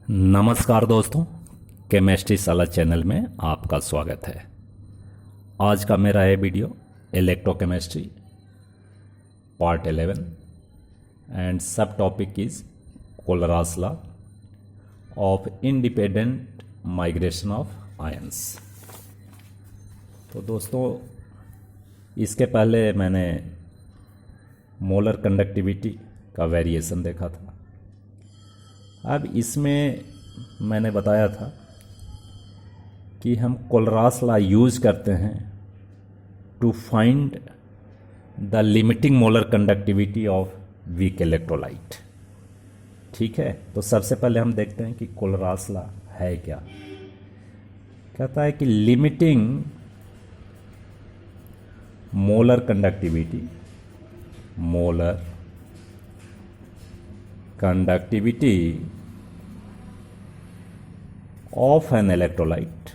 नमस्कार दोस्तों, केमिस्ट्री साला चैनल में आपका स्वागत है। आज का मेरा ये video electrochemistry part 11 and sub topic is Kohlrausch law of independent migration of ions. तो दोस्तों, इसके पहले मैंने मोलर कंडक्टिविटी का वेरिएशन देखा था। अब इसमें मैंने बताया था कि हम कोलरास लॉ यूज करते हैं to find the limiting molar conductivity of weak electrolyte. ठीक है, तो सबसे पहले हम देखते हैं कि कोलरास लॉ है क्या। कहता है कि limiting molar conductivity of an electrolyte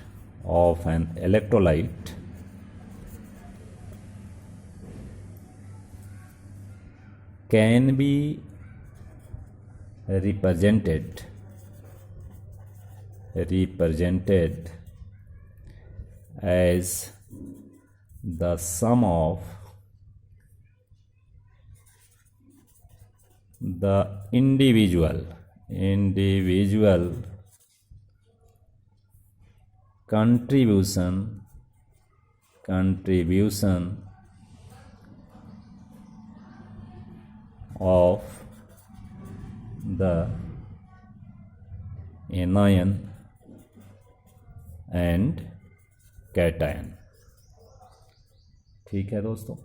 can be represented as the sum of the individual contribution of the anion and cation। ठीक है दोस्तों,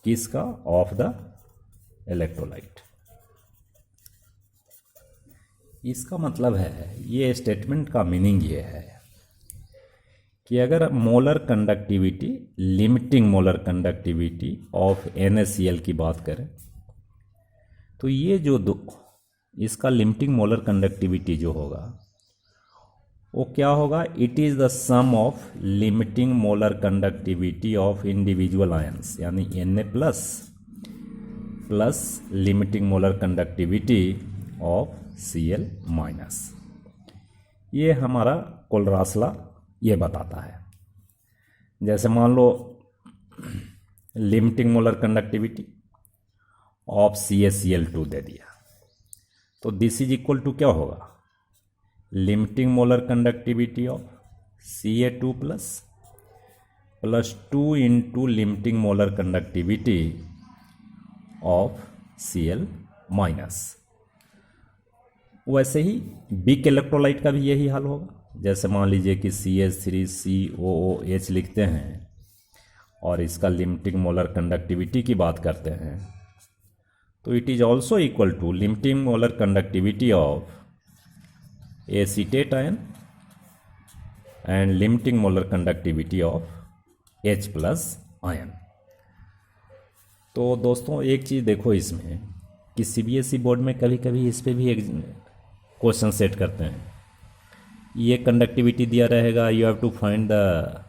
किसका? Of the electrolyte. इसका मतलब है, ये स्टेटमेंट का मीनिंग ये है कि अगर molar conductivity, limiting molar conductivity of NaCl की बात करें तो ये जो इसका लिमिटिंग मोलर कंडक्टिविटी जो होगा वो क्या होगा? It is the sum of limiting molar conductivity of individual ions, यानी Na plus limiting molar conductivity of Cl minus. ये हमारा कोलरास लॉ ये बताता है। जैसे मान लो limiting molar conductivity of CaCl2 दे दिया, तो दिस इज इक्वल टू क्या होगा? Limiting molar conductivity of Ca2 plus 2 into limiting molar conductivity of Cl minus. वैसे ही वीक इलेक्ट्रोलाइट का भी यही हाल होगा। जैसे मान लीजिए कि CH3COOH लिखते हैं और इसका लिमिटिंग मोलर कंडक्टिविटी की बात करते हैं, तो it is also equal to limiting molar conductivity of acetate ion and limiting molar conductivity of H plus ion. तो दोस्तों, एक चीज़ देखो इसमें कि CBSE बोर्ड में कभी कभी इस पर भी एक क्वेश्चन सेट करते हैं। ये कंडक्टिविटी दिया रहेगा, you have to find the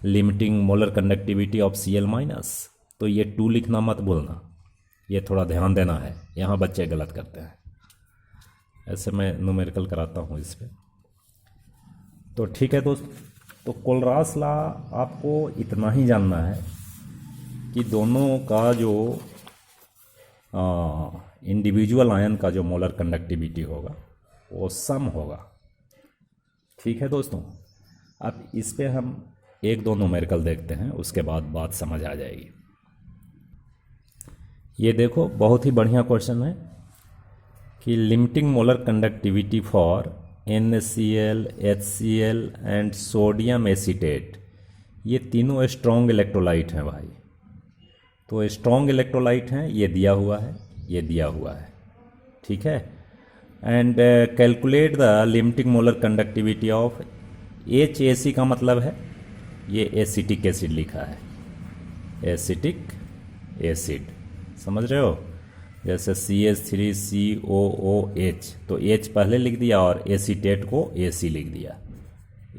limiting molar conductivity of Cl minus, तो ये 2 लिखना मत भूलना, ये थोड़ा ध्यान देना है, यहाँ बच्चे गलत करते हैं। ऐसे मैं न्यूमेरिकल कराता हूँ इस पर। तो ठीक है दोस्त, तो कोलरास लॉ आपको इतना ही जानना है कि दोनों का जो इंडिविजुअल आयन का जो मोलर कंडक्टिविटी होगा वो सम होगा। ठीक है दोस्तों, अब इस पे हम 1-2 न्यूमेरिकल देखते हैं, उसके बाद बात समझ आ जाएगी। ये देखो, बहुत ही बढ़िया क्वेश्चन है कि limiting molar conductivity for NaCl, HCl and sodium acetate, ये तीनों स्ट्रॉन्ग इलेक्ट्रोलाइट हैं भाई। तो स्ट्रॉन्ग इलेक्ट्रोलाइट हैं, ये दिया हुआ है, ये दिया हुआ है। ठीक है, and calculate the limiting molar conductivity of HAC का मतलब है ये एसिटिक एसिड लिखा है, एसिटिक एसिड, समझ रहे हो? जैसे CH3COOH, तो H पहले लिख दिया और एसीटेट को AC लिख दिया,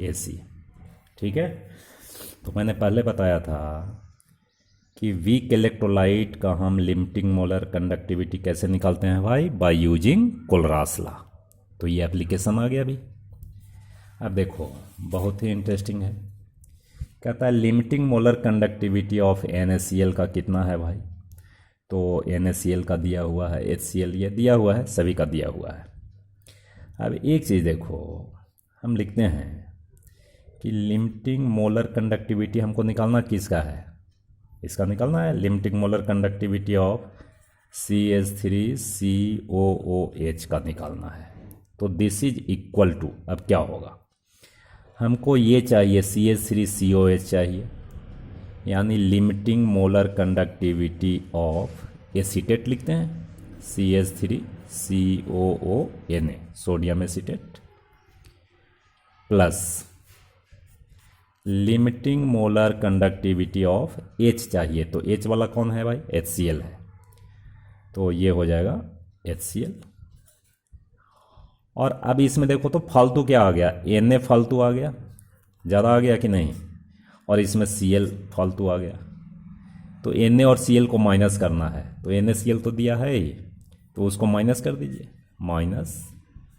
AC। ठीक है, तो मैंने पहले बताया था कि वीक इलेक्ट्रोलाइट का हम लिमिटिंग मोलर कंडक्टिविटी कैसे निकालते हैं भाई? By using Kohlrausch law. तो ये एप्लीकेशन आ गया अभी। अब देखो बहुत ही इंटरेस्टिंग है, कहता है limiting molar conductivity of NaCl का कितना है भाई। तो NaCl का दिया हुआ है, HCl ये दिया हुआ है, सभी का दिया हुआ है। अब एक चीज़ देखो, हम लिखते हैं कि लिमिटिंग मोलर कंडक्टिविटी हमको निकालना किसका है, इसका निकालना है limiting molar conductivity of CH3COOH का निकालना है। तो दिस इज इक्वल टू, अब क्या होगा, हमको ये चाहिए CH3COH चाहिए, यानी limiting molar conductivity of acetate लिखते हैं CH3COONA sodium acetate, plus limiting molar conductivity of H चाहिए। तो H वाला कौन है भाई, HCl है, तो ये हो जाएगा HCl। और अब इसमें देखो तो फालतू क्या आ गया, Na फालतू आ गया, ज़्यादा आ गया कि नहीं, और इसमें Cl फालतू आ गया। तो Na और Cl को माइनस करना है, तो NaCl तो दिया है ही, तो उसको माइनस कर दीजिए, minus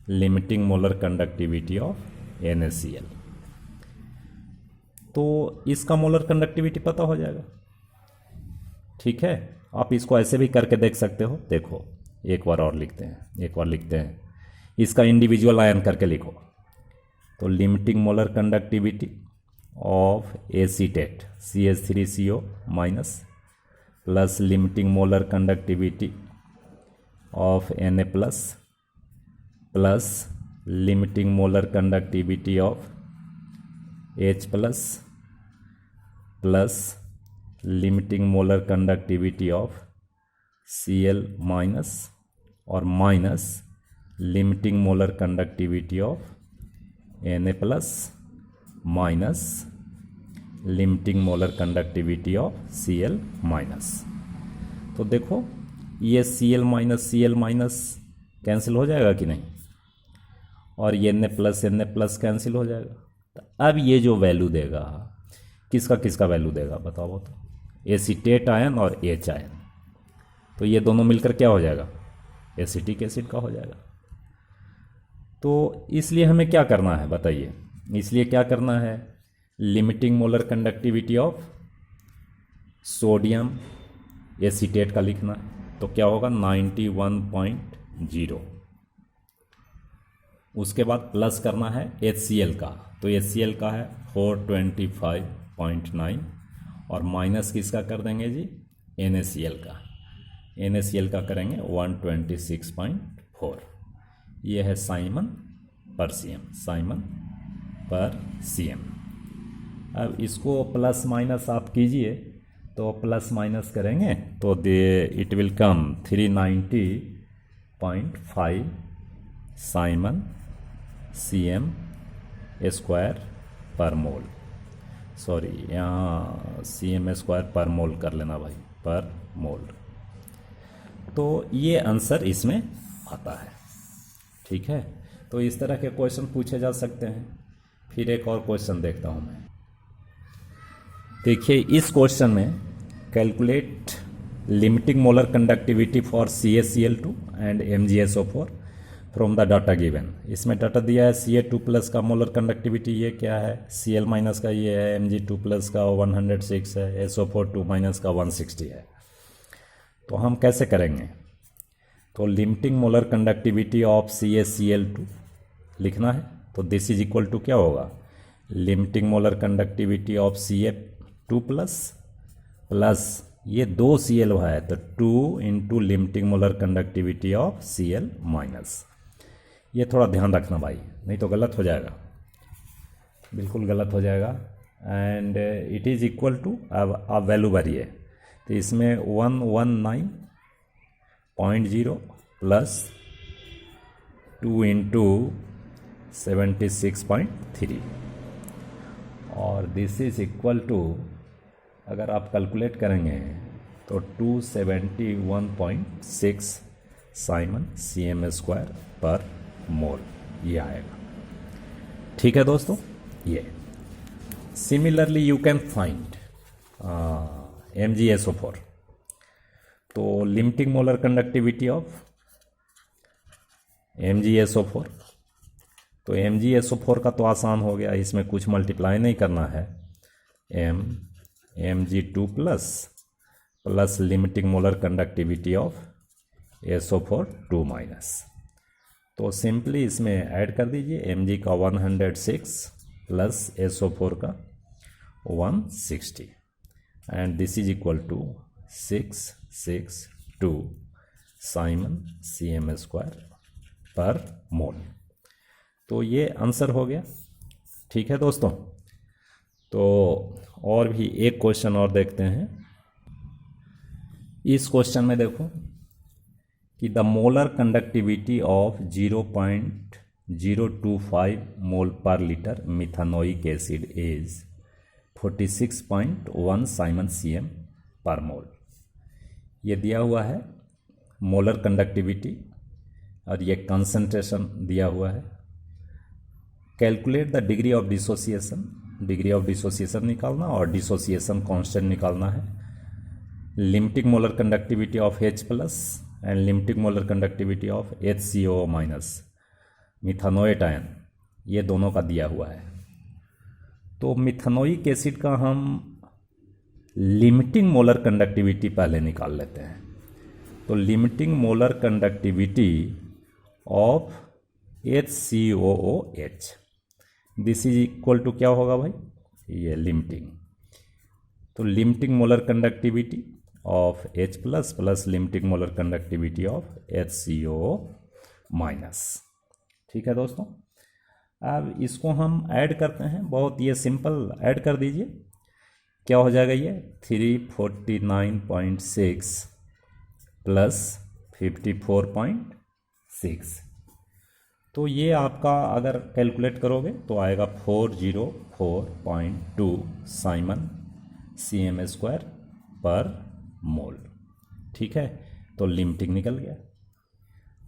limiting molar conductivity of NaCl। तो इसका मोलर कंडक्टिविटी पता हो जाएगा। ठीक है, आप इसको ऐसे भी करके देख सकते हो। देखो एक बार और लिखते हैं, इसका इंडिविजुअल आयन करके लिखो। तो limiting molar conductivity of acetate CH3CO minus, plus limiting molar conductivity of Na plus, plus limiting molar conductivity of H plus, plus limiting molar conductivity of Cl minus, और minus limiting molar conductivity of Na plus, minus limiting molar conductivity of Cl minus. तो देखो ये Cl minus cancel हो जाएगा कि नहीं, और ये Na प्लस कैंसिल हो जाएगा। तो अब ये जो वैल्यू देगा, किसका किसका वैल्यू देगा बताओ तो, एसीटेट आयन और H आयन। तो ये दोनों मिलकर क्या हो जाएगा, एसिटिक एसिड का हो जाएगा। तो इसलिए हमें क्या करना है बताइए, इसलिए क्या करना है, limiting molar conductivity of sodium acetate का लिखना है। तो क्या होगा 91.0, उसके बाद प्लस करना है HCl का, तो HCl का है 425.9, और माइनस किसका कर देंगे जी, NaCl का करेंगे 126.4। ये है साइमन पर cm। अब इसको प्लस माइनस आप कीजिए, तो प्लस माइनस करेंगे तो it will come 390.5 Simon cm square पर मोल। सॉरी, यहाँ cm स्क्वायर पर मोल कर लेना भाई, पर मोल। तो ये आंसर इसमें आता है। ठीक है, तो इस तरह के क्वेश्चन पूछे जा सकते हैं। फिर एक और क्वेश्चन देखता हूँ मैं। देखिए इस क्वेश्चन में calculate limiting molar conductivity for CaCl2 and MgSO4 from the data given. इसमें डाटा दिया है Ca2 प्लस का मोलर कंडक्टिविटी ये क्या है, Cl माइनस का ये है, Mg2 प्लस का 106 है, SO4 2 माइनस का 160 है। तो हम कैसे करेंगे, तो limiting molar conductivity of CaCl2 लिखना है। तो दिस इज इक्वल टू क्या होगा, limiting molar conductivity of Ca2 plus, plus ये 2 Cl है तो 2 into limiting molar conductivity of Cl minus. ये थोड़ा ध्यान रखना भाई, नहीं तो गलत हो जाएगा, बिल्कुल गलत हो जाएगा। And it is equal to, अब आप वैल्यू भरिए, तो इसमें 119.0 प्लस 2 इंटू 76.3, और दिस इज इक्वल टू, अगर आप कैलकुलेट करेंगे तो 271.6 साइमन cm स्क्वायर पर मोल ये आएगा। ठीक है दोस्तों, ये similarly you can find MgSO4। तो limiting molar conductivity of MgSO4 तो MgSO4 का तो आसान हो गया, इसमें कुछ मल्टीप्लाई नहीं करना है। Mg2 plus limiting molar conductivity of SO4 2 minus. तो सिंपली इसमें ऐड कर दीजिए, Mg का 106 प्लस SO4 का 160 and this is equal to 662 siemens cm² पर मोल। तो ये आंसर हो गया। ठीक है दोस्तों, तो और भी एक क्वेश्चन और देखते हैं। इस क्वेश्चन में देखो कि the molar conductivity of 0.025 mole per litre methanoic acid is 46.1 siemens cm per मोल। ये दिया हुआ है मोलर कंडक्टिविटी और ये कंसंट्रेशन दिया हुआ है। Calculate the degree of dissociation, degree of dissociation निकालना और डिसोसिएशन कांस्टेंट निकालना है। Limiting molar conductivity of H plus and limiting molar conductivity of HCO minus methanoate ion, ये दोनों का दिया हुआ है। तो मिथानोइक एसिड का हम लिमिटिंग मोलर कंडक्टिविटी पहले निकाल लेते हैं। तो limiting molar conductivity of HCOOH, this is equal to क्या होगा भाई, ये लिमिटिंग। तो limiting molar conductivity of H plus plus limiting molar conductivity of HCO minus. ठीक है दोस्तों, अब इसको हम ऐड करते हैं, बहुत ये सिंपल ऐड कर दीजिए। क्या हो जाएगा ये 349.6 प्लस 54.6। तो ये आपका अगर कैलकुलेट करोगे तो आएगा 404.2 साइमन cm² पर मोल। ठीक है, तो लिमिटिंग निकल गया।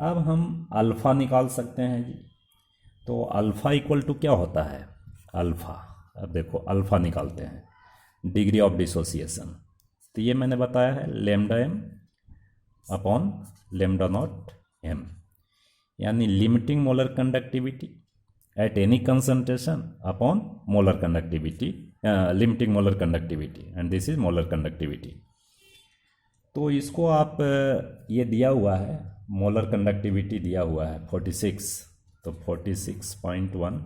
अब हम अल्फ़ा निकाल सकते हैं जी। तो अल्फ़ा इक्वल टू क्या होता है, अल्फ़ा, अब देखो अल्फ़ा निकालते हैं, डिग्री ऑफ डिसोसिएशन। तो ये मैंने बताया है lambda m upon lambda naught m, यानी limiting molar conductivity at any concentration upon molar conductivity, limiting molar conductivity and this is molar conductivity. तो इसको आप ये दिया हुआ है मोलर कंडक्टिविटी दिया हुआ है 46, तो 46.1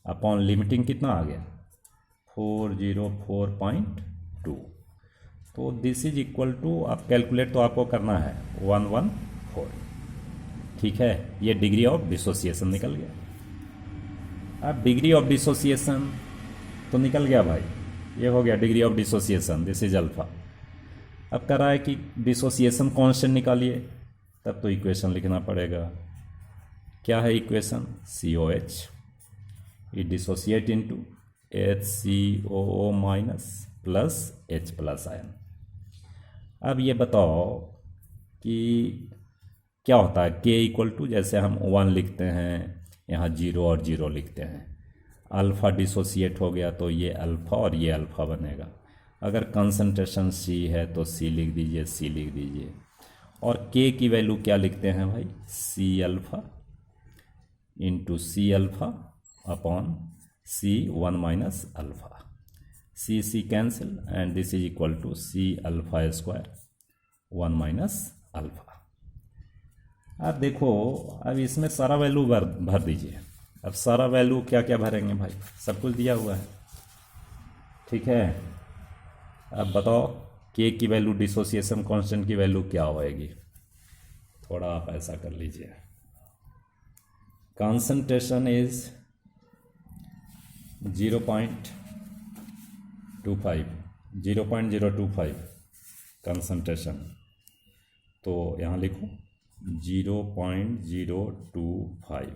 अपॉन लिमिटिंग कितना आ गया 404.2। तो दिस इज इक्वल टू, आप कैलकुलेट तो आपको करना है 114। ठीक है, ये डिग्री ऑफ डिसोसिएशन निकल गया। अब डिग्री ऑफ डिसोसिएशन तो निकल गया भाई, ये हो गया degree of dissociation, this is alpha. अब कह रहा है कि डिसोसिएशन कांस्टेंट निकालिए, तब तो इक्वेशन लिखना पड़ेगा। क्या है equation, COH it dissociate into HCOO minus plus H plus ion. अब ये बताओ कि क्या होता है K इक्वल टू, जैसे हम 1 लिखते हैं, यहाँ 0 और 0 लिखते हैं, अल्फ़ा डिसोसिएट हो गया तो ये अल्फ़ा और ये अल्फ़ा बनेगा। अगर कंसंट्रेशन C है तो C लिख दीजिए, C लिख दीजिए। और K की वैल्यू क्या लिखते हैं भाई, C alpha into C alpha upon C1 minus alpha, C cancel and this is equal to C alpha square 1 minus alpha. अब देखो, अब इसमें सारा वैल्यू भर दीजिए। अब सारा वैल्यू क्या क्या भरेंगे भाई, सब कुछ दिया हुआ है। ठीक है, अब बताओ K की वैल्यू, डिसोसिएशन कांस्टेंट की वैल्यू क्या होएगी। थोड़ा आप ऐसा कर लीजिए, कंसंट्रेशन इज 0.025 कंसंट्रेशन, तो यहाँ लिखो 0.025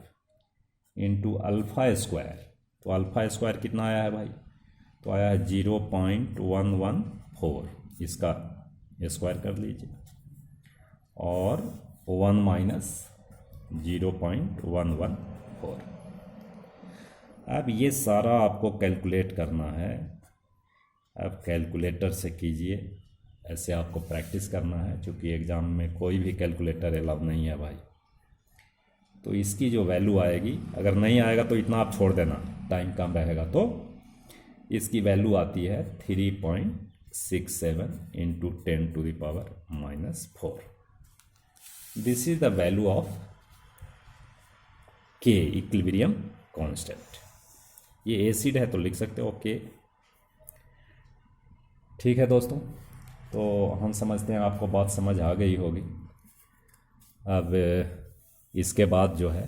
इंटू अल्फ़ा स्क्वायर। तो अल्फ़ा स्क्वायर कितना आया है भाई, तो आया है 0.114, इसका स्क्वायर कर लीजिए, और 1 माइनस 0.114। अब ये सारा आपको कैलकुलेट करना है। अब कैलकुलेटर से कीजिए, ऐसे आपको प्रैक्टिस करना है, क्योंकि एग्ज़ाम में कोई भी कैलकुलेटर अलाउ नहीं है भाई। तो इसकी जो वैल्यू आएगी, अगर नहीं आएगा तो इतना आप छोड़ देना, टाइम कम रहेगा, तो इसकी वैल्यू आती है 3.67 into 10⁻⁻⁴। This is the value of के, इक्विलिब्रियम कांस्टेंट। ये एसिड है तो लिख सकते हो के। ठीक है दोस्तों, तो हम समझते हैं आपको बात समझ आ गई होगी। अब इसके बाद जो है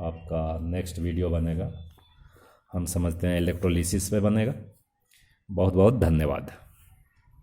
आपका नेक्स्ट वीडियो बनेगा, हम समझते हैं इलेक्ट्रोलिसिस पे बनेगा। बहुत बहुत धन्यवाद।